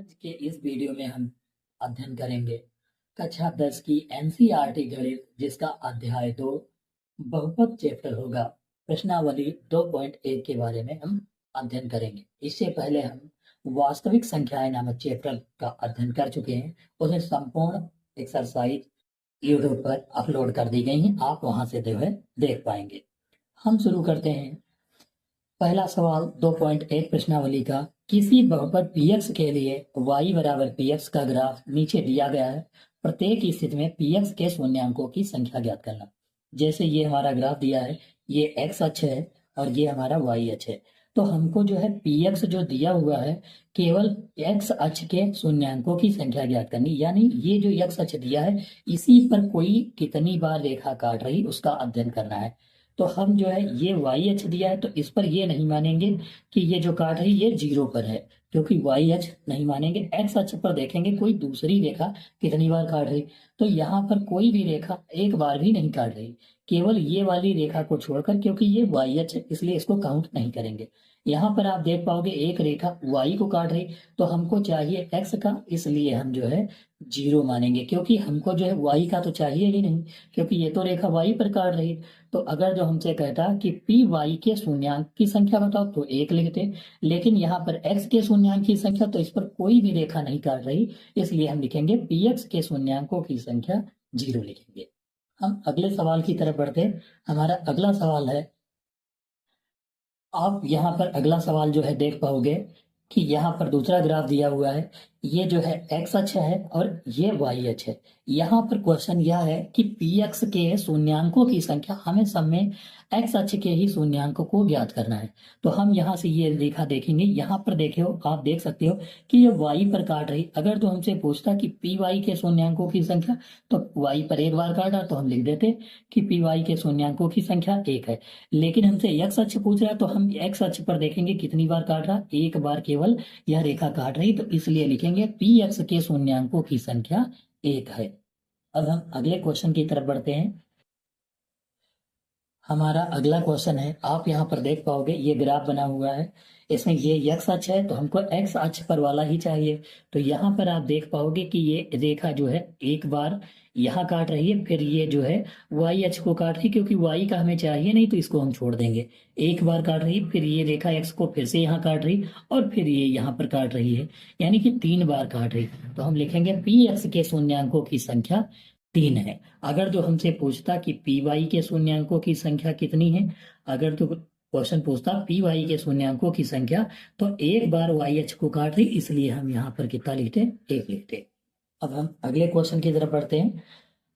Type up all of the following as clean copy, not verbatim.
आज के इस वीडियो में हम अध्ययन करेंगे कक्षा 10 की एनसीईआरटी गणित, जिसका अध्याय 2 बहुपद चैप्टर होगा। प्रश्नावली 2.1 के बारे में हम अध्ययन करेंगे। इससे पहले हम वास्तविक संख्याएं नामक चैप्टर का अध्ययन कर चुके हैं। उसे संपूर्ण एक्सरसाइज यूट्यूब पर अपलोड कर दी गई हैं, आप वहां से जो है देख पाएंगे। हम शुरू करते हैं। पहला सवाल 2.1 प्रश्नावली का, किसी बहुपद px के लिए y बराबर px का ग्राफ नीचे दिया गया है। प्रत्येक स्थिति में px के शून्यांकों की संख्या ज्ञात करना। जैसे ये हमारा ग्राफ दिया है, ये x अक्ष है और ये हमारा y अक्ष है। तो हमको जो है px जो दिया हुआ है, केवल x अक्ष के शून्यांकों की संख्या ज्ञात करनी, यानी ये जो x अक्ष दिया है इसी पर कोई कितनी बार रेखा काट रही उसका अध्ययन करना है। तो हम जो है ये वाई अक्ष दिया है तो इस पर ये नहीं मानेंगे कि ये जो काट रही ये 0 पर है, क्योंकि वाई अक्ष नहीं मानेंगे। एक्स अक्ष पर देखेंगे कोई दूसरी रेखा कितनी बार काट रही, तो यहाँ पर कोई भी रेखा एक बार भी नहीं काट रही, केवल ये वाली रेखा को छोड़कर, क्योंकि ये वाई अक्ष है इसलिए इसको काउंट नहीं करेंगे। यहाँ पर आप देख पाओगे एक रेखा वाई को काट रही, तो हमको चाहिए एक्स का, इसलिए हम जो है 0 मानेंगे, क्योंकि हमको जो है वाई का तो चाहिए ही नहीं, क्योंकि ये तो रेखा वाई पर काट रही। तो अगर जो हमसे कहता कि पी वाई के शून्यांक की संख्या बताओ तो 1 लिखते, लेकिन यहाँ पर एक्स के शून्यांक की संख्या, तो इस पर कोई भी रेखा नहीं काट रही, इसलिए हम लिखेंगे पी एक्स के शून्यांकों की संख्या 0 लिखेंगे। हम अगले सवाल की तरफ बढ़ते हैं। हमारा अगला सवाल है, आप यहाँ पर अगला सवाल जो है देख पाओगे कि यहाँ पर दूसरा ग्राफ दिया हुआ है, ये जो है एक्स अक्ष है और ये वाई अक्ष है। यहाँ पर क्वेश्चन यह है कि पी एक्स के शून्यांकों की संख्या, हमें सब में एक्स अक्ष के ही शून्यांकों को ज्ञात करना है। तो हम यहाँ से ये रेखा देखेंगे, यहाँ पर देखे हो आप देख सकते हो कि ये वाई पर काट रही। अगर तो हमसे पूछता कि पी वाई के शून्यांकों की संख्या, तो वाई पर एक बार काटा तो हम लिख देते कि पी वाई के शून्यांकों की संख्या 1 है। लेकिन हमसे एक्स अक्ष पूछ रहा है तो हम एक्स अक्ष पर देखेंगे कितनी बार काट रहा, एक बार केवल यह रेखा काट रही, तो इसलिए लिखेंगे पी एक्स के शून्यांकों की संख्या 1 है। अब हम अगले क्वेश्चन की तरफ बढ़ते हैं। हमारा अगला क्वेश्चन है, आप यहाँ पर देख पाओगे ये ग्राफ बना हुआ है, इसमें ये एक्स अक्ष है तो हमको एक्स अक्ष पर वाला ही चाहिए। तो यहाँ पर आप देख पाओगे कि ये रेखा जो है एक बार यहाँ काट रही है, फिर ये जो है वाई अक्ष को काट रही, क्योंकि वाई का हमें चाहिए नहीं तो इसको हम छोड़ देंगे। एक बार काट रही, फिर ये रेखा एक्स को फिर से यहाँ काट रही और फिर ये यहाँ पर काट रही है, यानी कि 3 बार काट रही। तो हम लिखेंगे पी एक्स के शून्यांकों की संख्या 3 है। अगर जो हमसे पूछता कि पी वाई के शून्यांकों की संख्या कितनी है, अगर तो क्वेश्चन पूछता पी वाई के शून्यांकों की संख्या, तो एक बार वाई अक्ष को काट रही, इसलिए हम यहाँ पर कितना लिखते, 1 लिखते। अब हम अगले क्वेश्चन की तरफ बढ़ते हैं।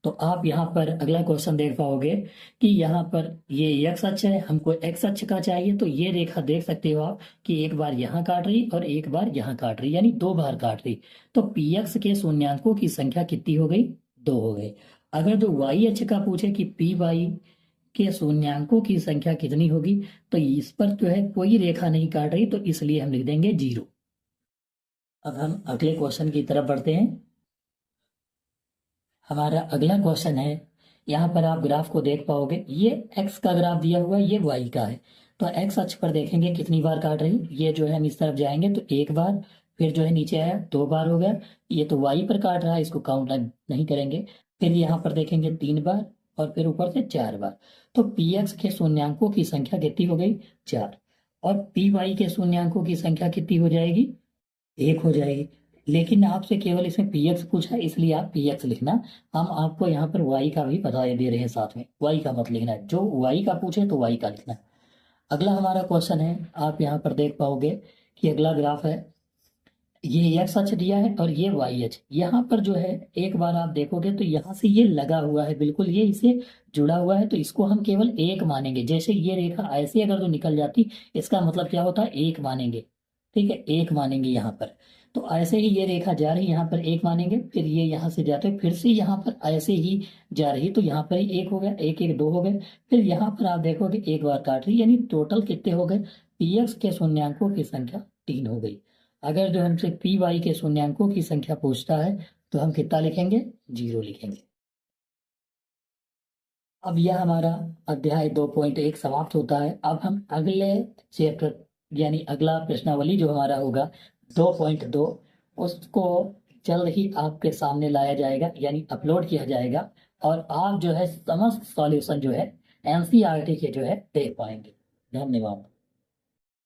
तो आप यहाँ पर अगला क्वेश्चन देख पाओगे कि यहाँ पर ये एक्स अक्ष है, हमको एक्स अक्ष का चाहिए, तो ये रेखा देख सकते हो आप कि एक बार यहाँ काट रही और एक बार यहाँ काट रही, यानी 2 बार काट रही। तो पी एक्स के शून्यांकों की संख्या कितनी हो गई, 2 हो गई। अगर जो वाई अक्ष का पूछे कि पी वाई के शून्यांकों की संख्या कितनी होगी, तो इस पर जो है कोई रेखा नहीं काट रही, तो इसलिए हम लिख देंगे 0। अब हम अगले क्वेश्चन की तरफ बढ़ते हैं। हमारा अगला क्वेश्चन है, यहाँ पर आप ग्राफ को देख पाओगे, ये एक्स का ग्राफ दिया हुआ है, ये वाई का है। तो एक्स अक्ष पर देखेंगे कितनी बार काट रही, ये जो है हम इस तरफ जाएंगे तो 1 बार, फिर जो है नीचे आया 2 बार हो गया। ये तो वाई पर काट रहा है, इसको काउंट नहीं करेंगे। फिर यहाँ पर देखेंगे 3 बार और फिर ऊपर से 4 बार। तो पी एक्स के शून्यांकों की संख्या कितनी हो गई, 4। और पी वाई के शून्यांकों की संख्या कितनी हो जाएगी, 1 हो जाएगी। लेकिन आपसे केवल इसमें पी एक्स पूछा है, इसलिए आप पी एक्स लिखना। हम आपको यहाँ पर वाई का भी बता दे रहे हैं साथ में, वाई का मत लिखना, जो वाई का पूछे तो वाई का लिखना। अगला हमारा क्वेश्चन है, आप यहाँ पर देख पाओगे कि अगला ग्राफ है, ये एक्स अक्ष दिया है और ये वाई अक्ष। यहाँ पर जो है एक बार आप देखोगे तो यहाँ से ये लगा हुआ है, बिल्कुल ये इसे जुड़ा हुआ है, तो इसको हम केवल 1 मानेंगे। जैसे ये रेखा ऐसे अगर तो निकल जाती, इसका मतलब क्या होता है, 1 मानेंगे। ठीक है, 1 मानेंगे यहाँ पर। तो ऐसे ही ये रेखा जा रही, यहाँ पर 1 मानेंगे, फिर ये यहाँ से जाते फिर से यहाँ पर ऐसे ही जा रही, तो यहाँ पर ही 1 हो गया, 1 1 2 हो गए। फिर यहाँ पर आप देखोगे 1 बार काट रही, यानी टोटल कितने हो गए, पी एक्स के शून्यांकों की संख्या 3 हो गई। अगर जो हमसे पी वाई के शून्यांकों की संख्या पूछता है तो हम कितना लिखेंगे, 0 लिखेंगे। अब यह हमारा अध्याय 2.1 समाप्त होता है। अब हम अगले चैप्टर यानी अगला प्रश्नावली जो हमारा होगा 2.2, उसको जल्द ही आपके सामने लाया जाएगा, यानी अपलोड किया जाएगा, और आप जो है समस्त सॉल्यूशन जो है एनसीईआरटी के जो है देख पाएंगे। धन्यवाद।